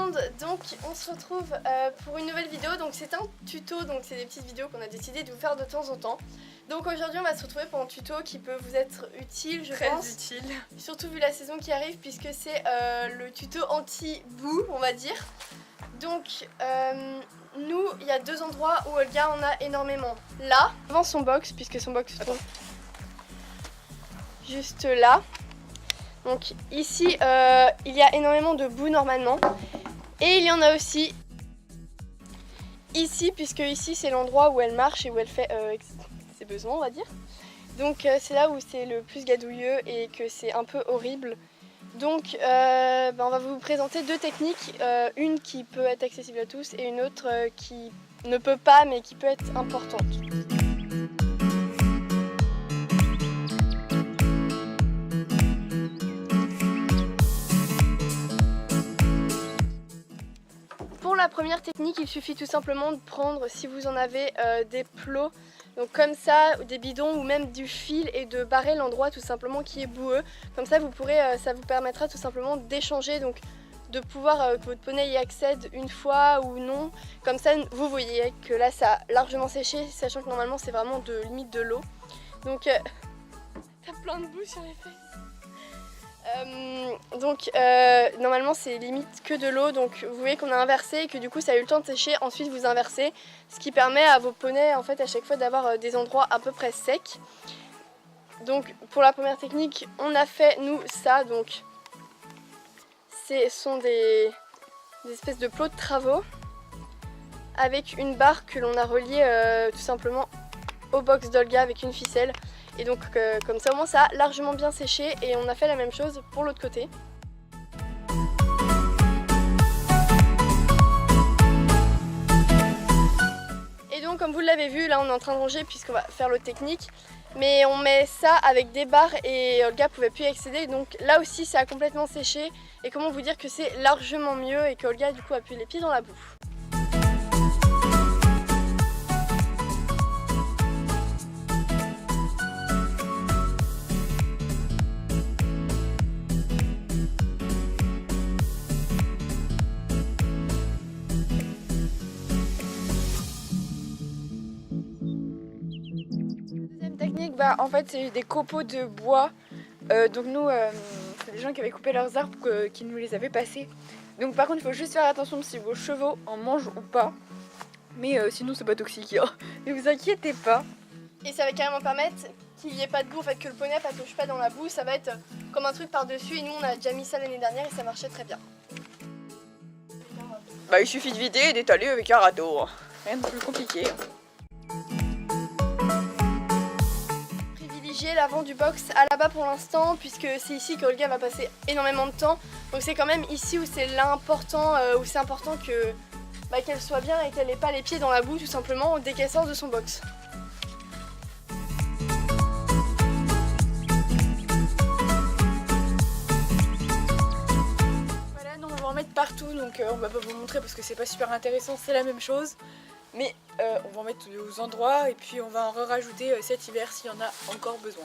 monde, donc on se retrouve pour une nouvelle vidéo. Donc c'est un tuto, donc c'est des petites vidéos qu'on a décidé de vous faire de temps en temps. Donc aujourd'hui on va se retrouver pour un tuto qui peut vous être utile, je pense. Très utile. Surtout vu la saison qui arrive, puisque c'est le tuto anti-boue, on va dire. Donc nous, il y a deux endroits où Olga en a énormément. Là, devant son box, puisque son box se trouve juste là. Donc ici, il y a énormément de boue normalement. Et il y en a aussi ici, puisque ici c'est l'endroit où elle marche et où elle fait ses besoins, on va dire. Donc c'est là où c'est le plus gadouilleux et que c'est un peu horrible. Donc on va vous présenter deux techniques, une qui peut être accessible à tous et une autre qui ne peut pas mais qui peut être importante. Pour la première technique, il suffit tout simplement de prendre, si vous en avez, des plots, donc comme ça, des bidons ou même du fil, et de barrer l'endroit tout simplement qui est boueux. Comme ça, vous pourrez, ça vous permettra tout simplement d'échanger, donc de pouvoir que votre poney y accède une fois ou non. Comme ça, vous voyez que là, ça a largement séché, sachant que normalement, c'est vraiment limite de l'eau. Donc, t'as plein de boue sur les fesses. Normalement c'est limite que de l'eau, donc vous voyez qu'on a inversé et que du coup ça a eu le temps de sécher. Ensuite vous inversez, ce qui permet à vos poneys en fait à chaque fois d'avoir des endroits à peu près secs. Donc pour la première technique on a fait nous ça, donc ce sont des espèces de plots de travaux avec une barre que l'on a reliée tout simplement au box d'Olga avec une ficelle. Et donc comme ça au moins ça a largement bien séché, et on a fait la même chose pour l'autre côté. Et donc comme vous l'avez vu, là on est en train de ranger puisqu'on va faire l'autre technique. Mais on met ça avec des barres et Olga pouvait plus y accéder, donc là aussi ça a complètement séché. Et comment vous dire que c'est largement mieux et qu'Olga du coup a plus les pieds dans la boue. En fait c'est des copeaux de bois, donc nous c'est des gens qui avaient coupé leurs arbres qui nous les avaient passés. Donc par contre il faut juste faire attention si vos chevaux en mangent ou pas, mais sinon c'est pas toxique, hein. Ne vous inquiétez pas. Et ça va carrément permettre qu'il n'y ait pas de boue, en fait, que le poney ne touche pas dans la boue. Ça va être comme un truc par dessus, et nous on a déjà mis ça l'année dernière et ça marchait très bien. Bah il suffit de vider et d'étaler avec un râteau, rien de plus compliqué. L'avant du box à là-bas pour l'instant, puisque c'est ici qu'Olga va passer énormément de temps. Donc c'est quand même ici où c'est l'important, où c'est important que qu'elle soit bien et qu'elle n'ait pas les pieds dans la boue tout simplement dès qu'elle sort de son box. Voilà, nous on va en mettre partout, donc on va pas vous montrer parce que c'est pas super intéressant, c'est la même chose. Mais on va en mettre aux endroits et puis on va en rajouter cet hiver s'il y en a encore besoin.